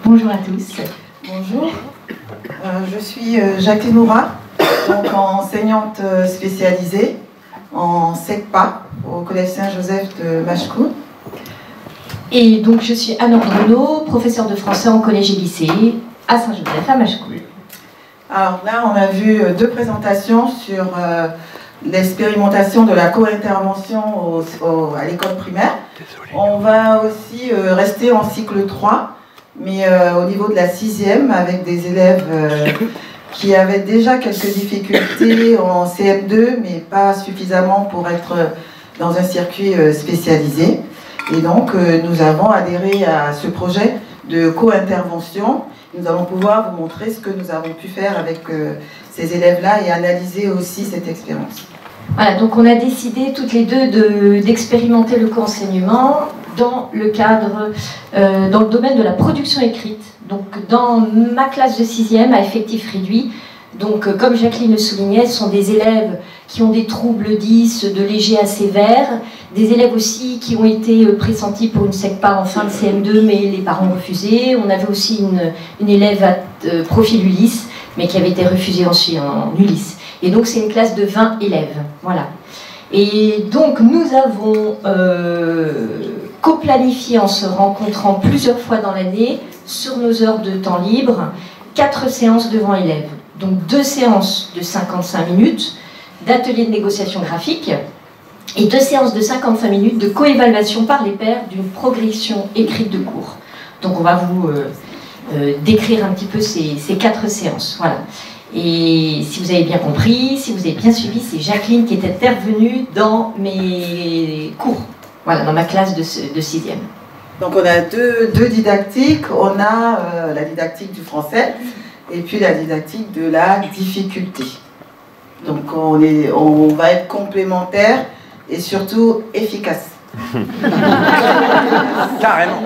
Bonjour à tous. Bonjour, je suis Jacqueline Oura, donc enseignante spécialisée en SECPA au Collège Saint-Joseph de Machecoul. Et donc je suis Anne Bruno, professeure de français en collège et lycée à Saint-Joseph à Machecoul. Alors là, on a vu deux présentations sur l'expérimentation de la co-intervention à l'école primaire. On va aussi rester en cycle 3, mais au niveau de la 6e, avec des élèves qui avaient déjà quelques difficultés en CM2, mais pas suffisamment pour être dans un circuit spécialisé. Et donc, nous avons adhéré à ce projet de co-intervention. Nous allons pouvoir vous montrer ce que nous avons pu faire avec ces élèves-là et analyser aussi cette expérience. Voilà, donc on a décidé toutes les deux d'expérimenter le co-enseignement dans le cadre, dans le domaine de la production écrite. Donc dans ma classe de 6e à effectif réduit, donc comme Jacqueline le soulignait, ce sont des élèves qui ont des troubles 10 de léger à sévères, des élèves aussi qui ont été pressentis pour une SECPA en fin de CM2 mais les parents ont refusé. On avait aussi une élève à profil Ulysse mais qui avait été refusée ensuite en Ulysse. Et donc c'est une classe de 20 élèves, voilà. Et donc nous avons co-planifié en se rencontrant plusieurs fois dans l'année, sur nos heures de temps libre, 4 séances devant élèves. Donc 2 séances de 55 minutes d'atelier de négociation graphique et 2 séances de 55 minutes de co-évaluation par les pairs d'une progression écrite de cours. Donc on va vous décrire un petit peu ces 4 séances, voilà. Et si vous avez bien compris, si vous avez bien suivi, c'est Jacqueline qui est intervenue dans mes cours, voilà, dans ma classe de 6e. Donc on a deux didactiques, on a la didactique du français et puis la didactique de la difficulté. Donc on va être complémentaires et surtout efficaces. Carrément.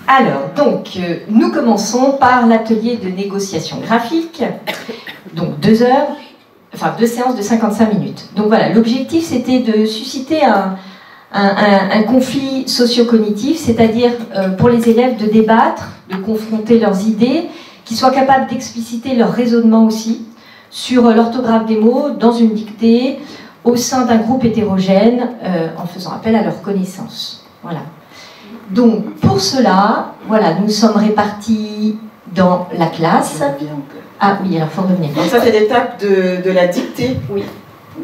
Alors, donc, nous commençons par l'atelier de négociation graphique, donc 2 heures, enfin 2 séances de 55 minutes. Donc voilà, l'objectif c'était de susciter un conflit socio-cognitif, c'est-à-dire pour les élèves de débattre, de confronter leurs idées, qu'ils soient capables d'expliciter leur raisonnement aussi sur l'orthographe des mots dans une dictée au sein d'un groupe hétérogène en faisant appel à leurs connaissances. Voilà. Donc pour cela, voilà, nous sommes répartis dans la classe. Ah oui, alors il faut revenir. Donc ça c'est l'étape de la dictée. Oui.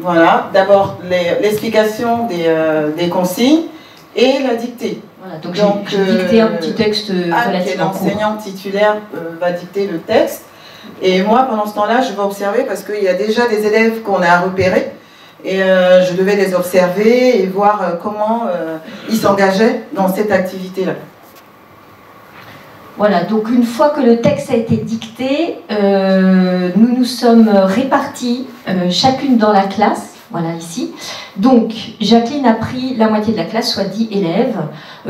Voilà, d'abord l'explication des consignes et la dictée. Voilà, donc j'ai dicté un petit texte relativement court. L'enseignante titulaire va dicter le texte. Et moi, pendant ce temps-là, je vais observer parce qu'il y a déjà des élèves qu'on a repérés. Et je devais les observer et voir comment ils s'engageaient dans cette activité-là. Voilà, donc une fois que le texte a été dicté, nous nous sommes répartis chacune dans la classe, voilà ici. Donc Jacqueline a pris la moitié de la classe, soit 10 élèves,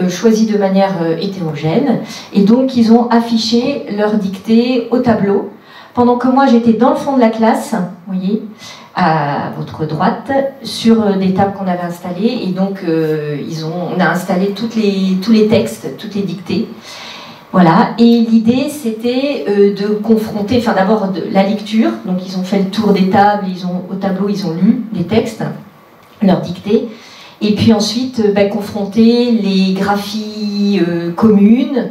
choisis de manière hétérogène. Et donc ils ont affiché leur dictée au tableau, pendant que moi j'étais dans le fond de la classe, vous voyez, à votre droite, sur des tables qu'on avait installées. Et donc on a installé tous les textes, toutes les dictées. Voilà, et l'idée c'était de confronter, enfin d'abord la lecture, donc ils ont fait le tour des tables, au tableau ils ont lu les textes, leur dictée, et puis ensuite confronter les graphies communes,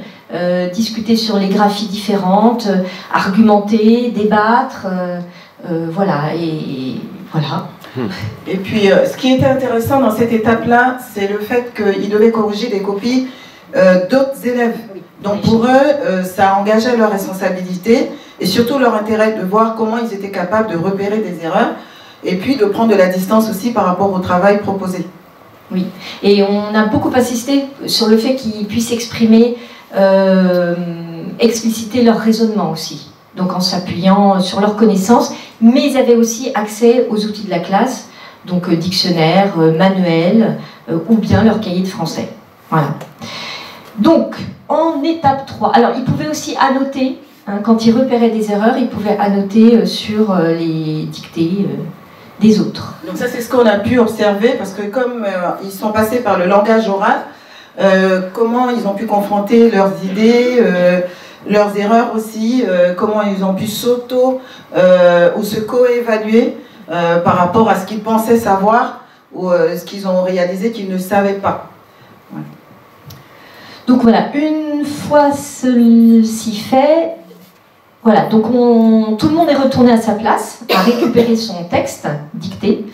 discuter sur les graphies différentes, argumenter, débattre, voilà, et voilà. Et puis ce qui était intéressant dans cette étape-là, c'est le fait qu'ils devaient corriger des copies d'autres élèves. Donc pour eux, ça engageait leur responsabilité et surtout leur intérêt de voir comment ils étaient capables de repérer des erreurs et puis de prendre de la distance aussi par rapport au travail proposé. Oui, et on a beaucoup insisté sur le fait qu'ils puissent exprimer, expliciter leur raisonnement aussi, donc en s'appuyant sur leurs connaissances, mais ils avaient aussi accès aux outils de la classe, donc dictionnaire, manuel, ou bien leur cahier de français. Voilà. Donc, en étape 3, alors ils pouvaient aussi annoter, hein, quand ils repéraient des erreurs, ils pouvaient annoter sur les dictées des autres. Donc ça, c'est ce qu'on a pu observer, parce que comme ils sont passés par le langage oral, comment ils ont pu confronter leurs idées, leurs erreurs aussi, comment ils ont pu ou se co-évaluer par rapport à ce qu'ils pensaient savoir ou ce qu'ils ont réalisé qu'ils ne savaient pas. Ouais. Donc voilà, une fois ceci fait, voilà, donc tout le monde est retourné à sa place, a récupéré son texte dicté,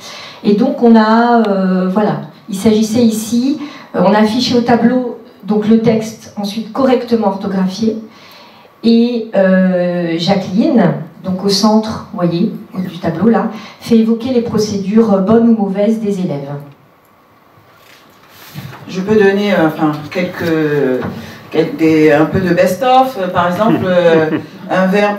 et donc on a, voilà, il s'agissait ici, on a affiché au tableau donc le texte ensuite correctement orthographié, et Jacqueline, donc au centre, vous voyez, du tableau là, fait évoquer les procédures bonnes ou mauvaises des élèves. Je peux donner un peu de best-of, par exemple, un verbe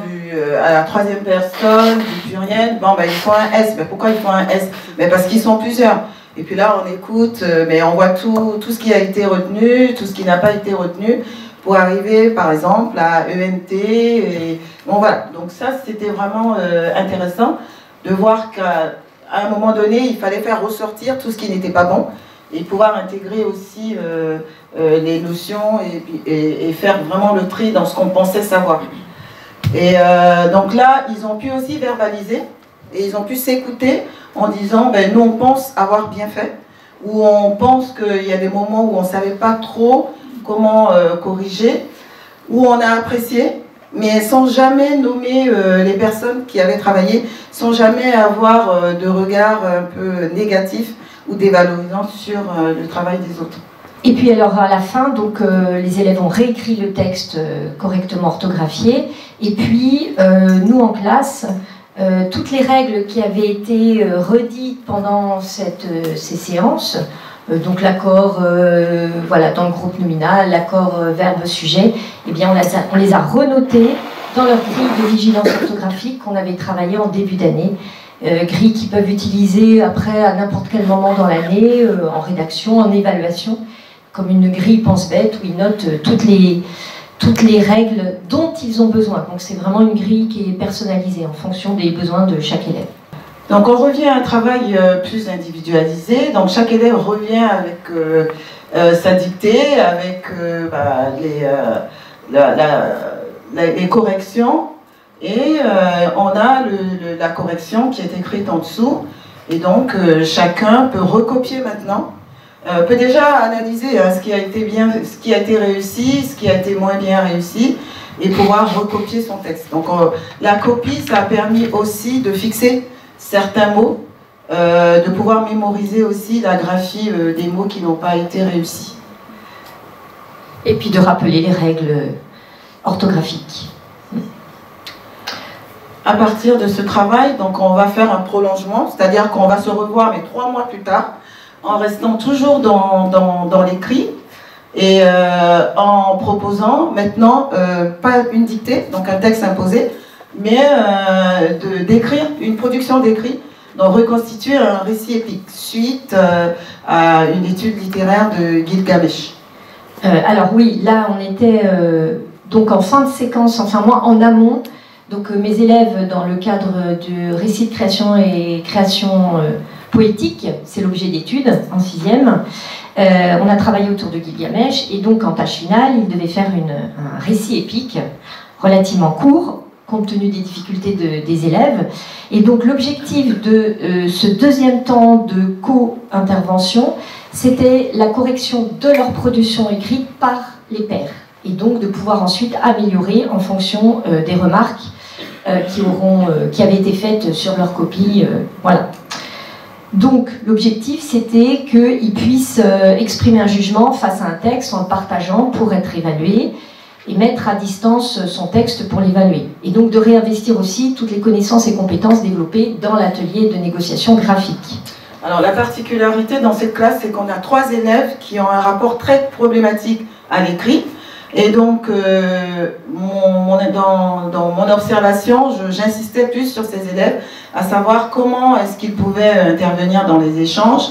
à la troisième personne, du pluriel, bon, il faut un S. Mais pourquoi il faut un S? Mais parce qu'ils sont plusieurs. Et puis là, on écoute, mais on voit tout ce qui a été retenu, tout ce qui n'a pas été retenu, pour arriver, par exemple, à ENT. Et bon, voilà. Donc ça, c'était vraiment intéressant de voir qu'à un moment donné, il fallait faire ressortir tout ce qui n'était pas bon, et pouvoir intégrer aussi les notions et faire vraiment le tri dans ce qu'on pensait savoir. Et donc là, ils ont pu aussi verbaliser et ils ont pu s'écouter en disant nous on pense avoir bien fait, ou on pense qu'il y a des moments où on ne savait pas trop comment corriger, où on a apprécié, mais sans jamais nommer les personnes qui avaient travaillé, sans jamais avoir de regard un peu négatif ou dévalorisant sur le travail des autres. Et puis alors à la fin, donc, les élèves ont réécrit le texte correctement orthographié, et puis nous en classe, toutes les règles qui avaient été redites pendant ces séances, donc l'accord voilà, dans le groupe nominal, l'accord verbe-sujet, eh bien on les a renotées dans leur grille de vigilance orthographique qu'on avait travaillé en début d'année. Grilles qui peuvent utiliser après à n'importe quel moment dans l'année, en rédaction, en évaluation, comme une grille pense-bête où ils notent toutes les règles dont ils ont besoin. Donc c'est vraiment une grille qui est personnalisée en fonction des besoins de chaque élève. Donc on revient à un travail plus individualisé. Donc chaque élève revient avec sa dictée, avec les corrections. Et on a la correction qui est écrite en dessous, et donc chacun peut recopier maintenant, peut déjà analyser ce qui a été bien, ce qui a été réussi, ce qui a été moins bien réussi, et pouvoir recopier son texte. Donc la copie, ça a permis aussi de fixer certains mots, de pouvoir mémoriser aussi la graphie des mots qui n'ont pas été réussis. Et puis de rappeler les règles orthographiques. À partir de ce travail, donc on va faire un prolongement, c'est-à-dire qu'on va se revoir mais 3 mois plus tard, en restant toujours dans l'écrit et en proposant maintenant pas une dictée, donc un texte imposé, mais d'écrire une production d'écrit, donc reconstituer un récit épique suite à une étude littéraire de Gilgamesh. Alors oui, là on était donc en fin de séquence, enfin moi en amont. Donc mes élèves, dans le cadre du récit de création et création poétique, c'est l'objet d'études en 6e, on a travaillé autour de Gilgamesh, et donc en tâche finale, ils devaient faire un récit épique relativement court, compte tenu des difficultés des élèves. Et donc l'objectif de ce deuxième temps de co-intervention, c'était la correction de leur production écrite par les pairs, et donc de pouvoir ensuite améliorer en fonction des remarques qui avaient été faites sur leur copie. Voilà. Donc l'objectif, c'était qu'ils puissent exprimer un jugement face à un texte en le partageant pour être évalué, et mettre à distance son texte pour l'évaluer. Et donc de réinvestir aussi toutes les connaissances et compétences développées dans l'atelier de négociation graphique. Alors la particularité dans cette classe, c'est qu'on a 3 élèves qui ont un rapport très problématique à l'écrit. Et donc, dans mon observation, j'insistais plus sur ces élèves, à savoir comment est-ce qu'ils pouvaient intervenir dans les échanges,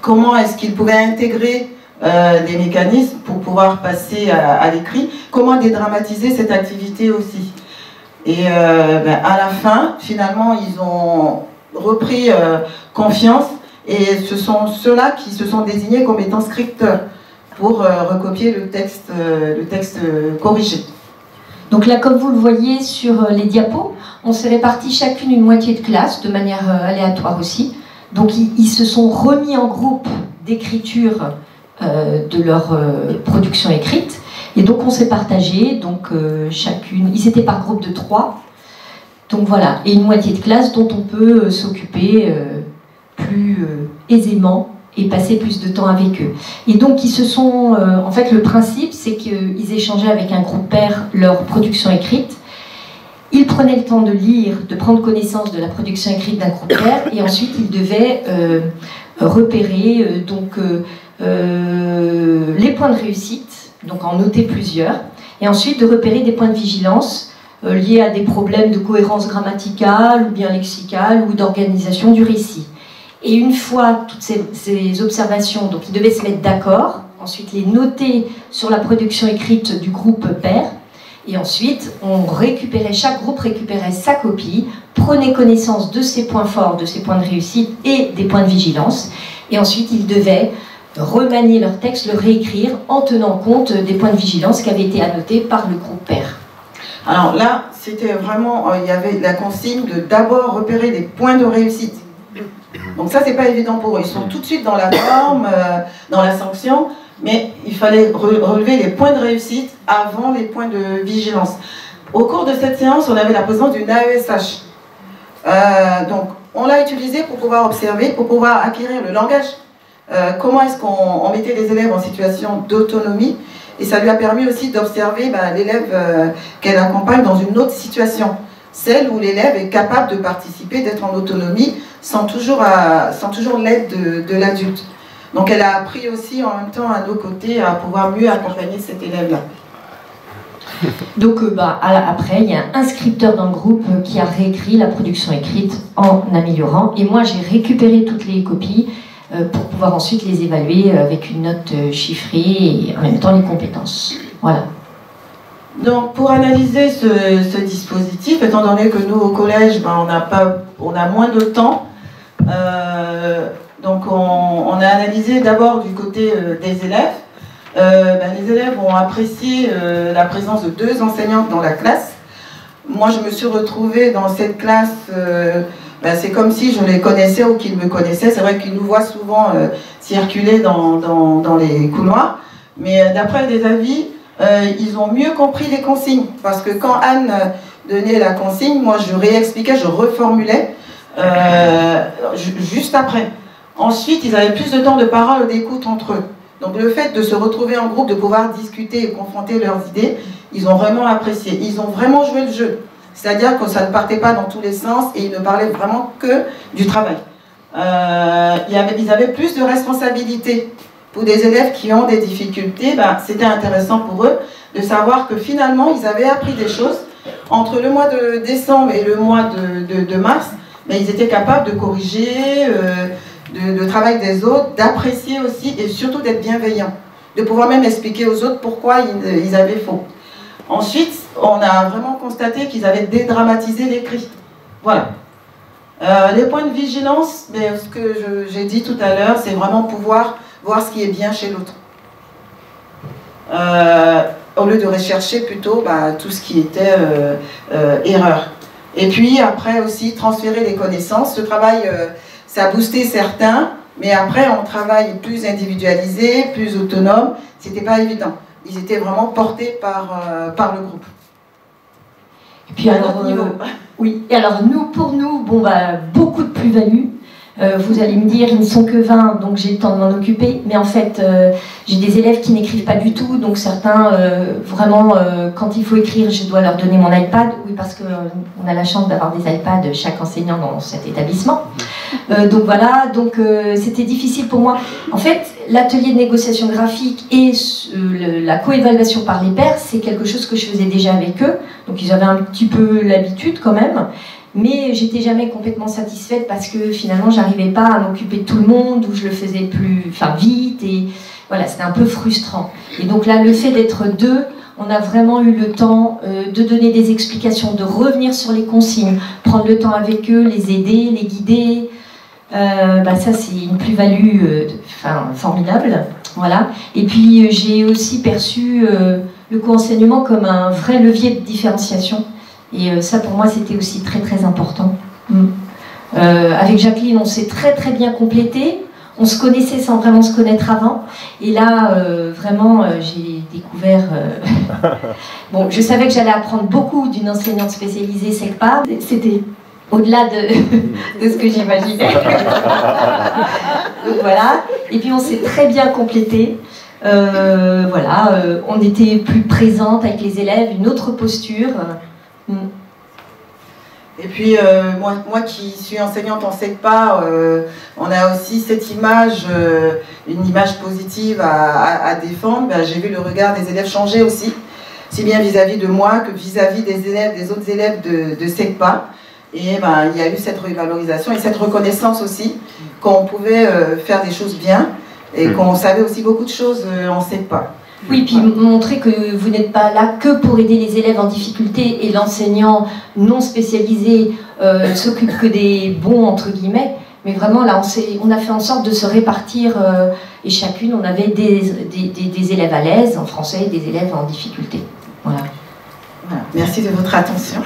comment est-ce qu'ils pouvaient intégrer des mécanismes pour pouvoir passer à l'écrit, comment dédramatiser cette activité aussi. Et à la fin, finalement, ils ont repris confiance, et ce sont ceux-là qui se sont désignés comme étant scripteurs pour recopier le texte corrigé. Donc là, comme vous le voyez sur les diapos, on s'est réparti chacune une moitié de classe, de manière aléatoire aussi. Donc ils se sont remis en groupe d'écriture de leur production écrite. Et donc on s'est partagé, donc chacune, ils étaient par groupe de 3. Donc voilà, et une moitié de classe dont on peut s'occuper plus aisément et passer plus de temps avec eux. Et donc ils se sont, en fait le principe c'est qu'ils échangeaient avec un groupe pair leur production écrite. Ils prenaient le temps de lire, de prendre connaissance de la production écrite d'un groupe pair, et ensuite ils devaient repérer les points de réussite, donc en noter plusieurs, et ensuite de repérer des points de vigilance liés à des problèmes de cohérence grammaticale ou bien lexicale ou d'organisation du récit. Et une fois toutes ces observations, donc ils devaient se mettre d'accord, ensuite les noter sur la production écrite du groupe pair, et ensuite chaque groupe récupérait sa copie, prenait connaissance de ses points forts, de ses points de réussite et des points de vigilance, et ensuite ils devaient remanier leur texte, le réécrire en tenant compte des points de vigilance qui avaient été annotés par le groupe pair. Alors là, c'était vraiment, il y avait la consigne de d'abord repérer des points de réussite. Donc ça, c'est pas évident pour eux. Ils sont tout de suite dans la norme, dans la sanction, mais il fallait relever les points de réussite avant les points de vigilance. Au cours de cette séance, on avait la présence d'une AESH. Donc, on l'a utilisé pour pouvoir observer, pour pouvoir acquérir le langage. Comment est-ce qu'on mettait les élèves en situation d'autonomie, et ça lui a permis aussi d'observer l'élève qu'elle accompagne dans une autre situation, celle où l'élève est capable de participer, d'être en autonomie, sans toujours l'aide de l'adulte. Donc elle a appris aussi en même temps à nos côtés à pouvoir mieux accompagner cet élève-là. Donc après, il y a un scripteur dans le groupe qui a réécrit la production écrite en améliorant, et moi j'ai récupéré toutes les copies pour pouvoir ensuite les évaluer avec une note chiffrée et en même temps les compétences. Voilà. Donc pour analyser ce dispositif, étant donné que nous au collège, on a moins de temps, donc on a analysé d'abord du côté des élèves. Les élèves ont apprécié la présence de 2 enseignantes dans la classe. Moi je me suis retrouvée dans cette classe, c'est comme si je les connaissais ou qu'ils me connaissaient. C'est vrai qu'ils nous voient souvent circuler dans les couloirs, mais d'après des avis, ils ont mieux compris les consignes, parce que quand Anne donnait la consigne, moi je réexpliquais, je reformulais juste après. Ensuite, ils avaient plus de temps de parole ou d'écoute entre eux. Donc le fait de se retrouver en groupe, de pouvoir discuter et confronter leurs idées, ils ont vraiment apprécié. Ils ont vraiment joué le jeu. C'est-à-dire que ça ne partait pas dans tous les sens et ils ne parlaient vraiment que du travail. Ils avaient plus de responsabilités. Pour des élèves qui ont des difficultés, c'était intéressant pour eux de savoir que finalement, ils avaient appris des choses. Entre le mois de décembre et le mois de mars, ils étaient capables de corriger le travail des autres, d'apprécier aussi et surtout d'être bienveillants. De pouvoir même expliquer aux autres pourquoi ils avaient faux. Ensuite, on a vraiment constaté qu'ils avaient dédramatisé l'écrit. Voilà. Les points de vigilance, ce que j'ai dit tout à l'heure, c'est vraiment pouvoir voir ce qui est bien chez l'autre. Au lieu de rechercher plutôt tout ce qui était erreur. Et puis après aussi transférer les connaissances. Ce travail, ça a boosté certains, mais après on travaille plus individualisé, plus autonome. C'était pas évident. Ils étaient vraiment portés par le groupe. Et puis alors, oui. Et alors pour nous, beaucoup de plus-value. Vous allez me dire, ils ne sont que 20, donc j'ai le temps de m'en occuper. Mais en fait, j'ai des élèves qui n'écrivent pas du tout. Donc certains, vraiment, quand il faut écrire, je dois leur donner mon iPad. Oui, parce qu'on a la chance d'avoir des iPads, chaque enseignant dans cet établissement. Donc voilà, c'était difficile pour moi. En fait, l'atelier de négociation graphique et la coévaluation par les pairs, c'est quelque chose que je faisais déjà avec eux. Donc ils avaient un petit peu l'habitude quand même. Mais j'étais jamais complètement satisfaite parce que finalement j'arrivais pas à m'occuper de tout le monde, ou je le faisais vite, et voilà, c'était un peu frustrant. Et donc là, le fait d'être 2, on a vraiment eu le temps de donner des explications, de revenir sur les consignes, prendre le temps avec eux, les aider, les guider. Ça, c'est une plus-value formidable. Voilà. Et puis, j'ai aussi perçu le co-enseignement comme un vrai levier de différenciation. Et ça, pour moi, c'était aussi très, très important. Avec Jacqueline, on s'est très, très bien complété. On se connaissait sans vraiment se connaître avant. Et là, vraiment, j'ai découvert... Bon, je savais que j'allais apprendre beaucoup d'une enseignante spécialisée SECPA. C'était au-delà de ce que j'imaginais. Donc voilà. Et puis, on s'est très bien complété. On était plus présente avec les élèves, une autre posture. Et puis, moi qui suis enseignante en SECPA, on a aussi cette image, une image positive à défendre. J'ai vu le regard des élèves changer aussi, si bien vis-à-vis de moi que vis-à-vis des autres élèves de SECPA. Et il y a eu cette revalorisation et cette reconnaissance aussi qu'on pouvait faire des choses bien et qu'on savait aussi beaucoup de choses en SECPA. Oui, puis montrer que vous n'êtes pas là que pour aider les élèves en difficulté et l'enseignant non spécialisé s'occupe que des bons, entre guillemets, mais vraiment là on a fait en sorte de se répartir et chacune on avait des élèves à l'aise en français et des élèves en difficulté. Voilà. Merci de votre attention.